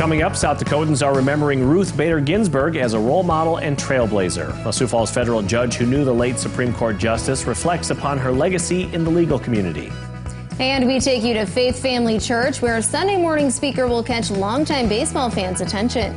Coming up, South Dakotans are remembering Ruth Bader Ginsberg as a role model and trailblazer. A Sioux Falls federal judge who knew the late Supreme Court justice reflects upon her legacy in the legal community. And we take you to Faith Family Church, where a Sunday morning speaker will catch longtime baseball fans' attention.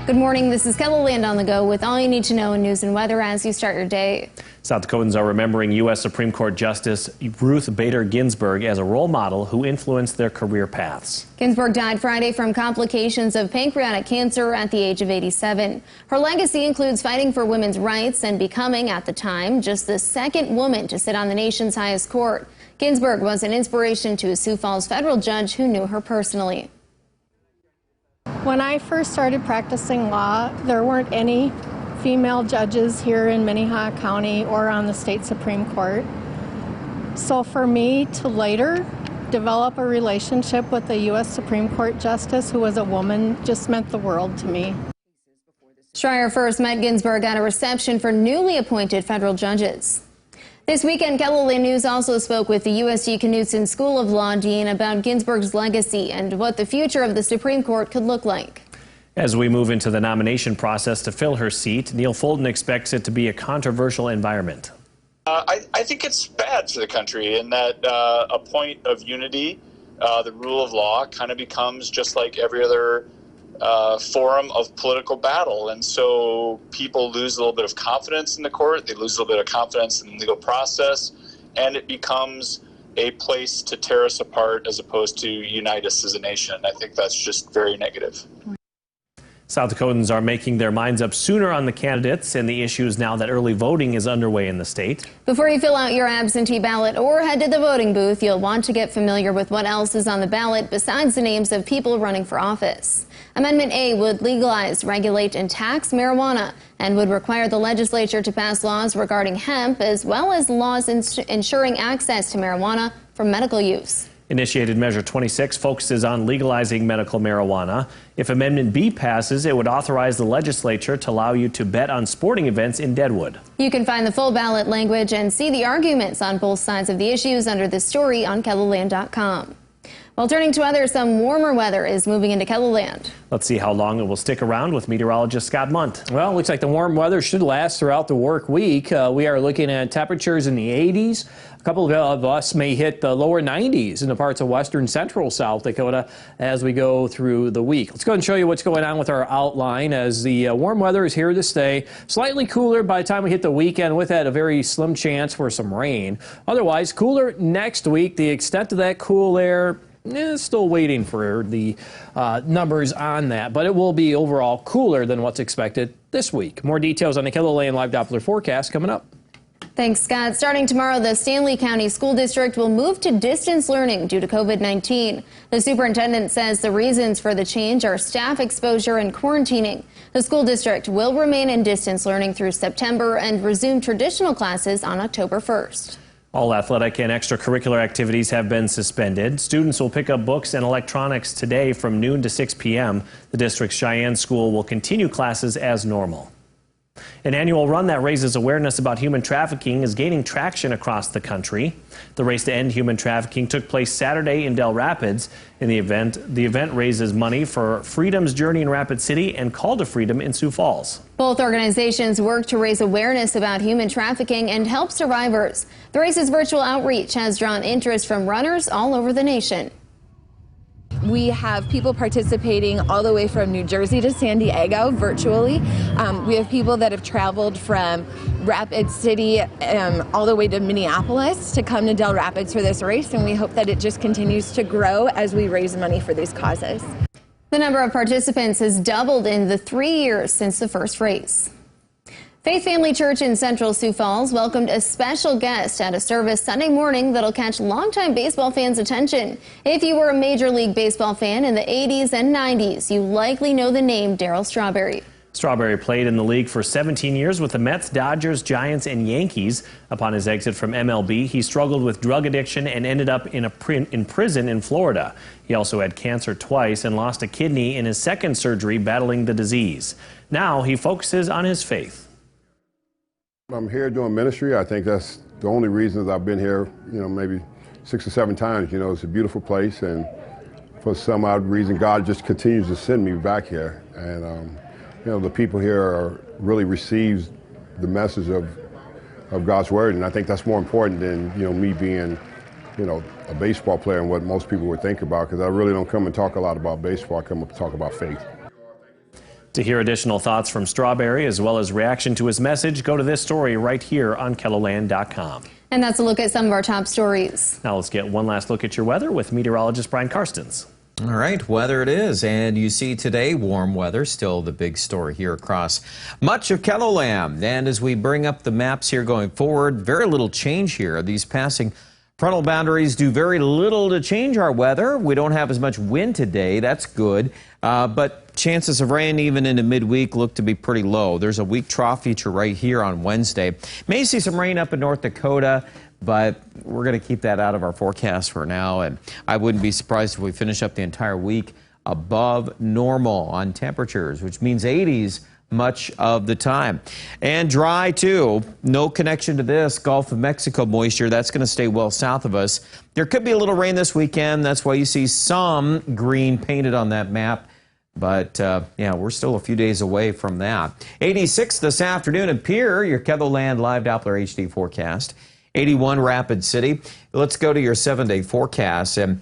Good morning, this is KOTG on the go with all you need to know in news and weather as you start your day. South Dakotans are remembering U.S. Supreme Court Justice Ruth Bader Ginsberg as a role model who influenced their career paths. Ginsberg died Friday from complications of pancreatic cancer at the age of 87. Her legacy includes fighting for women's rights and becoming, at the time, just the second woman to sit on the nation's highest court. Ginsberg was an inspiration to a Sioux Falls federal judge who knew her personally. When I first started practicing law, there weren't any female judges here in Minnehaha County or on the state Supreme Court. So for me to later develop a relationship with a U.S. Supreme Court justice who was a woman just meant the world to me. Schreier first met Ginsberg at a reception for newly appointed federal judges. This weekend, KOTG News also spoke with the USG Knudson School of Law Dean about Ginsberg's legacy and what the future of the Supreme Court could look like. As we move into the nomination process to fill her seat, Neil Fulton expects it to be a controversial environment. I think it's bad for the country in that a point of unity, the rule of law, kind of becomes just like every other forum of political battle. And so people lose a little bit of confidence in the court, they lose a little bit of confidence in the legal process, and it becomes a place to tear us apart as opposed to unite us as a nation. I think that's just very negative. South Dakotans are making their minds up sooner on the candidates and the issues now that early voting is underway in the state. Before you fill out your absentee ballot or head to the voting booth, you'll want to get familiar with what else is on the ballot besides the names of people running for office. Amendment A would legalize, regulate, and tax marijuana and would require the legislature to pass laws regarding hemp as well as laws ensuring access to marijuana for medical use. Initiated Measure 26 focuses on legalizing medical marijuana. If Amendment B passes, it would authorize the legislature to allow you to bet on sporting events in Deadwood. You can find the full ballot language and see the arguments on both sides of the issues under this story on KELOLAND.com. Well, turning to others, some warmer weather is moving into KELOLAND. Let's see how long it will stick around with meteorologist Scott Munt. Well, it looks like the warm weather should last throughout the work week. We are looking at temperatures in the 80s. A couple of us may hit the lower 90s in the parts of western central South Dakota as we go through the week. Let's go ahead and show you what's going on with our outline as the warm weather is here to stay. Slightly cooler by the time we hit the weekend, with that a very slim chance for some rain. Otherwise, cooler next week. The extent of that cool air, still waiting for the numbers on that, but it will be overall cooler than what's expected this week. More details on the KELOLAND Live Doppler forecast coming up. Thanks, Scott. Starting tomorrow, the Stanley County School District will move to distance learning due to COVID-19. The superintendent says the reasons for the change are staff exposure and quarantining. The school district will remain in distance learning through September and resume traditional classes on October 1st. All athletic and extracurricular activities have been suspended. Students will pick up books and electronics today from noon to 6 p.m. The district's Cheyenne School will continue classes as normal. An annual run that raises awareness about human trafficking is gaining traction across the country. The race to end human trafficking took place Saturday in Del Rapids. In the event raises money for Freedom's Journey in Rapid City and Call to Freedom in Sioux Falls. Both organizations work to raise awareness about human trafficking and help survivors. The race's virtual outreach has drawn interest from runners all over the nation. We have people participating all the way from New Jersey to San Diego virtually. We have people that have traveled from Rapid City all the way to Minneapolis to come to Del Rapids for this race, and we hope that it just continues to grow as we raise money for these causes. The number of participants has doubled in the 3 years since the first race. Faith Family Church in Central Sioux Falls welcomed a special guest at a service Sunday morning that'll catch longtime baseball fans' attention. If you were a Major League Baseball fan in the 80s and 90s, you likely know the name Darryl Strawberry. Strawberry played in the league for 17 years with the Mets, Dodgers, Giants, and Yankees. Upon his exit from MLB, he struggled with drug addiction and ended up in prison in Florida. He also had cancer twice and lost a kidney in his second surgery battling the disease. Now he focuses on his faith. I'm here doing ministry. I think that's the only reason I've been here, maybe 6 or 7 times. It's a beautiful place, and for some odd reason, God just continues to send me back here. And, the people here really receives the message of God's word. And I think that's more important than, me being, a baseball player and what most people would think about, because I really don't come and talk a lot about baseball. I come and talk about faith. To hear additional thoughts from Strawberry as well as reaction to his message, go to this story right here on KELOLAND.com. And that's a look at some of our top stories. Now let's get one last look at your weather with meteorologist Brian Karstens. All right, weather it is, and you see today warm weather, still the big story here across much of KELOLAND. And as we bring up the maps here going forward, very little change here. These passing frontal boundaries do very little to change our weather. We don't have as much wind today, that's good, but chances of rain even into midweek look to be pretty low. There's a weak trough feature right here on Wednesday. May see some rain up in North Dakota, but we're going to keep that out of our forecast for now, and I wouldn't be surprised if we finish up the entire week above normal on temperatures, which means 80s much of the time. And dry, too. No connection to this Gulf of Mexico moisture. That's going to stay well south of us. There could be a little rain this weekend. That's why you see some green painted on that map. But, yeah, we're still a few days away from that. 86 this afternoon in Pierre, your KELOLAND Live Doppler HD forecast. 81 Rapid City. Let's go to your 7-day forecast. And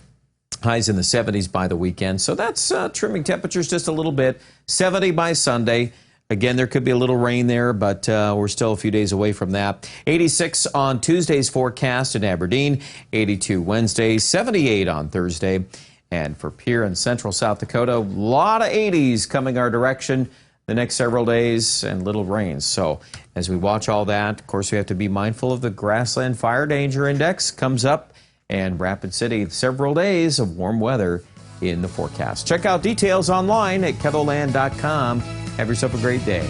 highs in the 70s by the weekend. So that's trimming temperatures just a little bit. 70 by Sunday. Again, there could be a little rain there, but we're still a few days away from that. 86 on Tuesday's forecast in Aberdeen. 82 Wednesday. 78 on Thursday. And for Pierre in central South Dakota, a lot of 80s coming our direction the next several days and little rain. So as we watch all that, of course, we have to be mindful of the Grassland Fire Danger Index comes up, and Rapid City, several days of warm weather in the forecast. Check out details online at KELOLAND.com. Have yourself a great day.